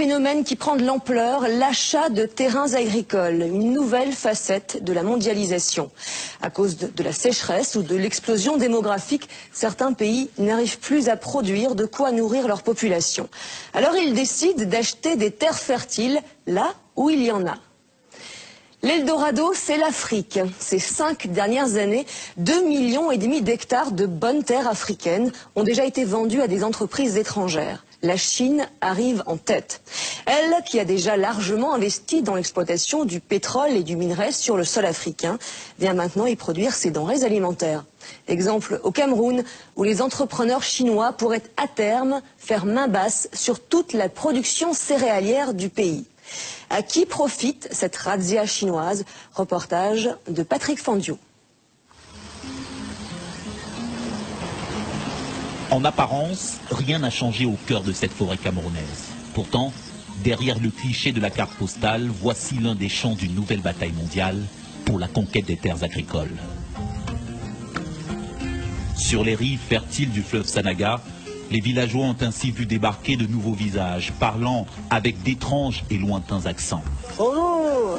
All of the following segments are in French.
phénomène qui prend de l'ampleur, l'achat de terrains agricoles, une nouvelle facette de la mondialisation. À cause de la sécheresse ou de l'explosion démographique, certains pays n'arrivent plus à produire de quoi nourrir leur population. Alors ils décident d'acheter des terres fertiles là où il y en a. L'Eldorado, c'est l'Afrique. Ces 5 dernières années, 2,5 millions d'hectares de bonnes terres africaines ont déjà été vendus à des entreprises étrangères. La Chine arrive en tête. Elle, qui a déjà largement investi dans l'exploitation du pétrole et du minerai sur le sol africain, vient maintenant y produire ses denrées alimentaires. Exemple au Cameroun, où les entrepreneurs chinois pourraient à terme faire main basse sur toute la production céréalière du pays. À qui profite cette razzia chinoise? Reportage de Patrick Fandiou. En apparence, rien n'a changé au cœur de cette forêt camerounaise. Pourtant, derrière le cliché de la carte postale, voici l'un des champs d'une nouvelle bataille mondiale pour la conquête des terres agricoles. Sur les rives fertiles du fleuve Sanaga, les villageois ont ainsi vu débarquer de nouveaux visages, parlant avec d'étranges et lointains accents. Bonjour.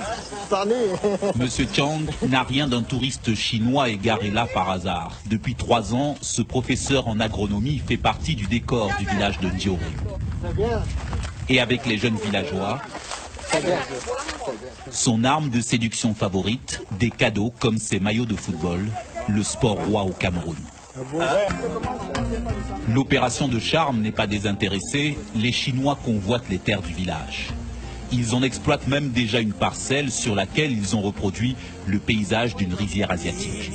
Monsieur Chang n'a rien d'un touriste chinois égaré là par hasard. Depuis 3 ans, ce professeur en agronomie fait partie du décor du village de Ndioré. Et avec les jeunes villageois, son arme de séduction favorite, des cadeaux comme ses maillots de football, le sport roi au Cameroun. L'opération de charme n'est pas désintéressée, les Chinois convoitent les terres du village. Ils en exploitent même déjà une parcelle sur laquelle ils ont reproduit le paysage d'une rizière asiatique.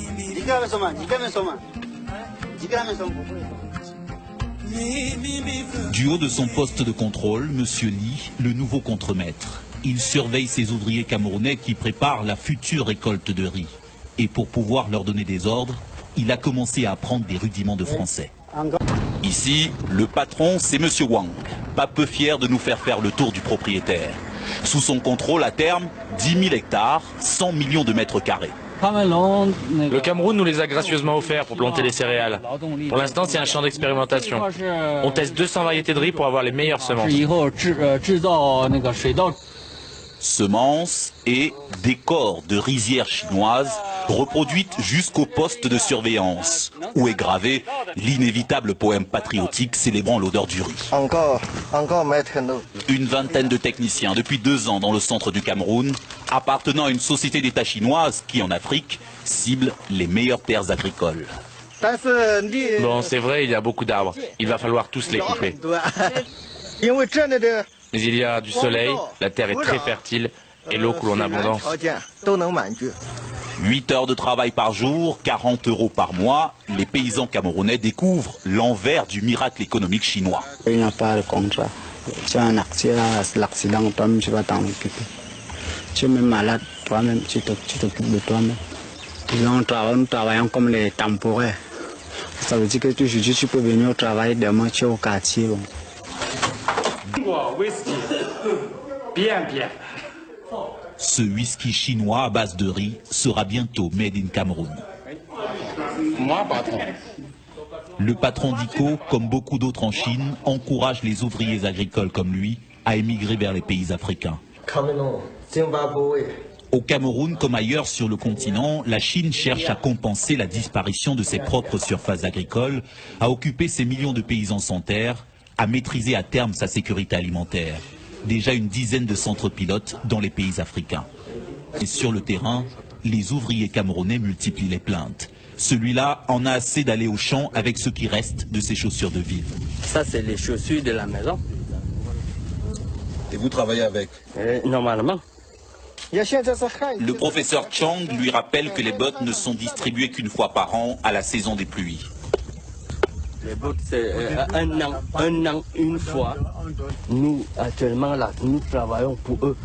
Du haut de son poste de contrôle, M. Li, le nouveau contremaître, il surveille ses ouvriers camerounais qui préparent la future récolte de riz. Et pour pouvoir leur donner des ordres, il a commencé à apprendre des rudiments de français. Ici, le patron, c'est M. Wang, pas peu fier de nous faire le tour du propriétaire. Sous son contrôle, à terme, 10 000 hectares, 100 millions de mètres carrés. Le Cameroun nous les a gracieusement offerts pour planter les céréales. Pour l'instant, c'est un champ d'expérimentation. On teste 200 variétés de riz pour avoir les meilleures semences. Semences et décors de rizières chinoises reproduites jusqu'au poste de surveillance, où est gravé l'inévitable poème patriotique célébrant l'odeur du riz. Encore, maître. Une vingtaine de techniciens depuis 2 ans dans le centre du Cameroun, appartenant à une société d'État chinoise qui, en Afrique, cible les meilleures terres agricoles. Bon, c'est vrai, il y a beaucoup d'arbres. Il va falloir tous les couper. Mais il y a du soleil, la terre est très fertile et l'eau coule en abondance. 8 heures de travail par jour, 40 € par mois, les paysans camerounais découvrent l'envers du miracle économique chinois. Il n'y a pas de contrat. Tu as un accident, toi-même tu vas t'en occuper. Tu es même malade, toi-même tu t'occupes de toi-même. Nous travaillons comme les temporaires. Ça veut dire que aujourd'hui tu peux venir au travail, demain tu es au quartier. Bon. Ce whisky chinois à base de riz sera bientôt made in Cameroun. Le patron d'ICO, comme beaucoup d'autres en Chine, encourage les ouvriers agricoles comme lui à émigrer vers les pays africains. Au Cameroun, comme ailleurs sur le continent, la Chine cherche à compenser la disparition de ses propres surfaces agricoles, à occuper ses millions de paysans sans terre, à maîtriser à terme sa sécurité alimentaire. Déjà une dizaine de centres pilotes dans les pays africains. Et sur le terrain, les ouvriers camerounais multiplient les plaintes. Celui-là en a assez d'aller au champ avec ce qui reste de ses chaussures de ville. Ça, c'est les chaussures de la maison. Et vous travaillez avec? Normalement. Le professeur Chang lui rappelle que les bottes ne sont distribuées qu'une fois par an à la saison des pluies. Les bottes, c'est un an, une fois. Nous, actuellement, là, nous travaillons pour eux.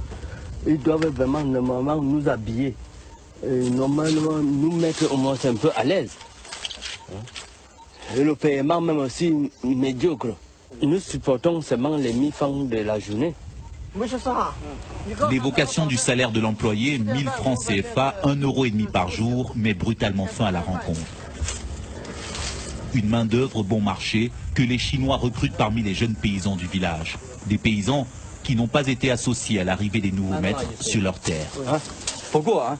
Ils doivent vraiment, normalement, nous habiller. Et normalement, nous mettre au moins un peu à l'aise. Et le paiement, même aussi, médiocre. Nous supportons seulement les 1000 francs de la journée. L'évocation du salaire de l'employé, 1000 francs CFA, 1,5 € par jour, met brutalement fin à la rencontre. Une main-d'œuvre bon marché que les Chinois recrutent parmi les jeunes paysans du village. Des paysans qui n'ont pas été associés à l'arrivée des nouveaux maîtres sur leurs terres. Pourquoi hein?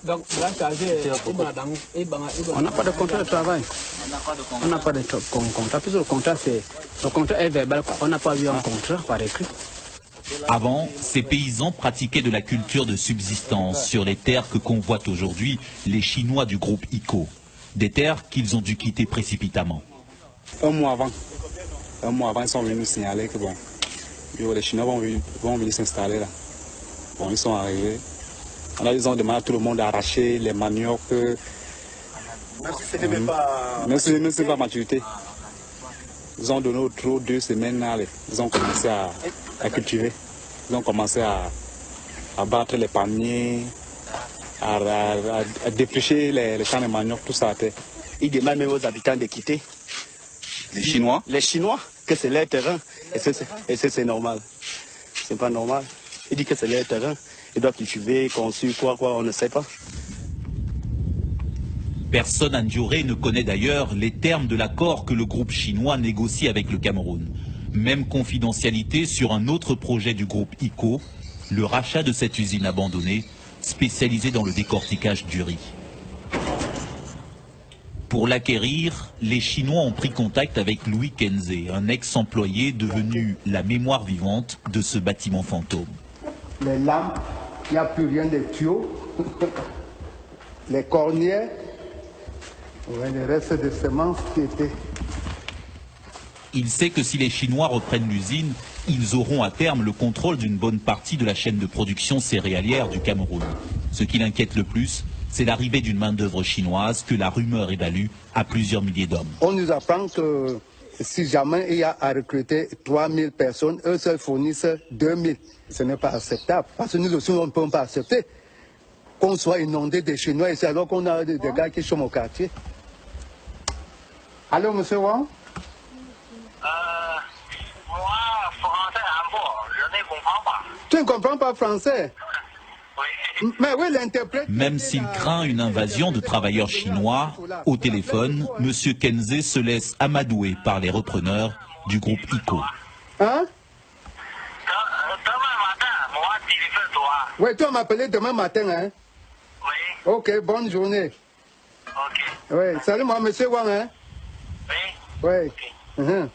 On n'a pas de contrat de travail. On n'a pas de contrat. Puisque le contrat est verbal. On n'a pas eu un contrat par écrit. Avant, ces paysans pratiquaient de la culture de subsistance sur les terres que convoitent aujourd'hui les Chinois du groupe ICO. Des terres qu'ils ont dû quitter précipitamment. Un mois avant, ils sont venus nous signaler que bon, les Chinois vont venir s'installer là. Bon, ils sont arrivés. Alors ils ont demandé à tout le monde d'arracher les maniocs. Même si ce n'est pas maturité. Ils ont donné au trop 2 semaines là. Ils ont commencé à cultiver. Ils ont commencé à battre les palmiers, à défricher les champs de manioc, tout ça. Ils demandent même aux habitants de quitter. Les Chinois? Les Chinois, que c'est leur terrain. Et c'est normal. C'est pas normal. Ils disent que c'est leur terrain. Ils doivent cultiver, construire, quoi, on ne sait pas. Personne à Ndioré ne connaît d'ailleurs les termes de l'accord que le groupe chinois négocie avec le Cameroun. Même confidentialité sur un autre projet du groupe ICO, le rachat de cette usine abandonnée, spécialisée dans le décortiquage du riz. Pour l'acquérir, les Chinois ont pris contact avec Louis Kenze, un ex-employé devenu la mémoire vivante de ce bâtiment fantôme. Les lampes, il n'y a plus rien de tuyaux, les cornières, les restes de semences qui étaient... Il sait que si les Chinois reprennent l'usine, ils auront à terme le contrôle d'une bonne partie de la chaîne de production céréalière du Cameroun. Ce qui l'inquiète le plus, c'est l'arrivée d'une main-d'œuvre chinoise que la rumeur évalue à plusieurs milliers d'hommes. On nous apprend que si jamais il y a à recruter 3000 personnes, eux seuls fournissent 2000. Ce n'est pas acceptable, parce que nous aussi, on ne peut pas accepter qu'on soit inondé de Chinois ici, alors qu'on a des gars qui sont au quartier. Allô, monsieur Wang? Moi, français un peu, je ne comprends pas. Tu ne comprends pas français? Oui. Mais oui, l'interprète... Même s'il craint une invasion de travailleurs chinois, au téléphone, M. Kenze se laisse amadouer par les repreneurs du groupe ICO. Hein? Demain matin, moi, téléphone-toi. Oui, tu vas m'appeler demain matin, hein? Oui. Ok, bonne journée. Ok. Oui, salut moi, monsieur Wang, hein? Oui. Oui. Ok.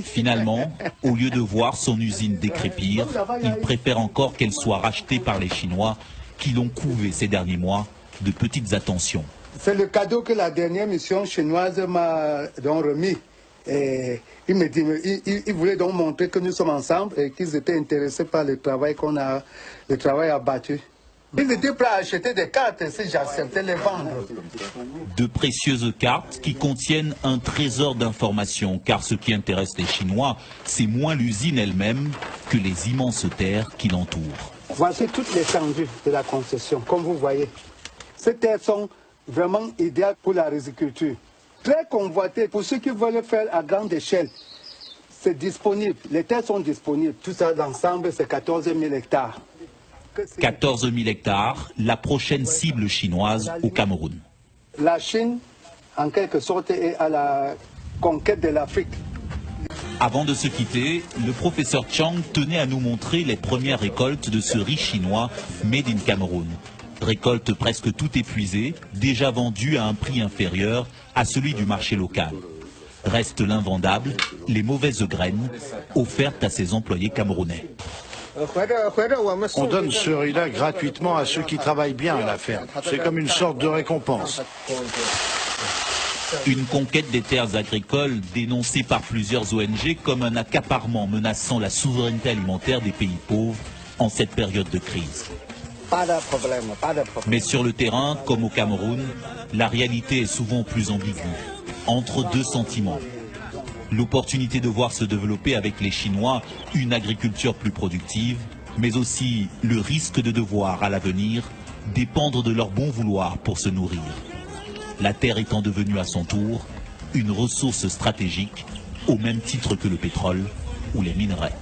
Finalement, au lieu de voir son usine décrépir, il préfère encore qu'elle soit rachetée par les Chinois qui l'ont couvé ces derniers mois de petites attentions. C'est le cadeau que la dernière mission chinoise m'a remis. Et il me dit, il voulait donc montrer que nous sommes ensemble et qu'ils étaient intéressés par le travail le travail abattu. Ils étaient prêts à acheter des cartes si j'acceptais les vendre. De précieuses cartes qui contiennent un trésor d'informations, car ce qui intéresse les Chinois, c'est moins l'usine elle-même que les immenses terres qui l'entourent. Voici toutes les étendues de la concession, comme vous voyez. Ces terres sont vraiment idéales pour la riziculture. Très convoitées pour ceux qui veulent faire à grande échelle. C'est disponible, les terres sont disponibles. Tout ça, l'ensemble, c'est 14 000 hectares. 14 000 hectares, la prochaine cible chinoise au Cameroun. La Chine, en quelque sorte, est à la conquête de l'Afrique. Avant de se quitter, le professeur Chang tenait à nous montrer les premières récoltes de ce riz chinois made in Cameroun. Récolte presque tout épuisée, déjà vendue à un prix inférieur à celui du marché local. Reste l'invendable, les mauvaises graines offertes à ses employés camerounais. On donne ce riz-là gratuitement à ceux qui travaillent bien à la ferme. C'est comme une sorte de récompense. Une conquête des terres agricoles dénoncée par plusieurs ONG comme un accaparement menaçant la souveraineté alimentaire des pays pauvres en cette période de crise. Pas de problème, pas de problème. Mais sur le terrain, comme au Cameroun, la réalité est souvent plus ambiguë, entre deux sentiments. L'opportunité de voir se développer avec les Chinois une agriculture plus productive, mais aussi le risque de devoir, à l'avenir, dépendre de leur bon vouloir pour se nourrir. La terre étant devenue à son tour une ressource stratégique, au même titre que le pétrole ou les minerais.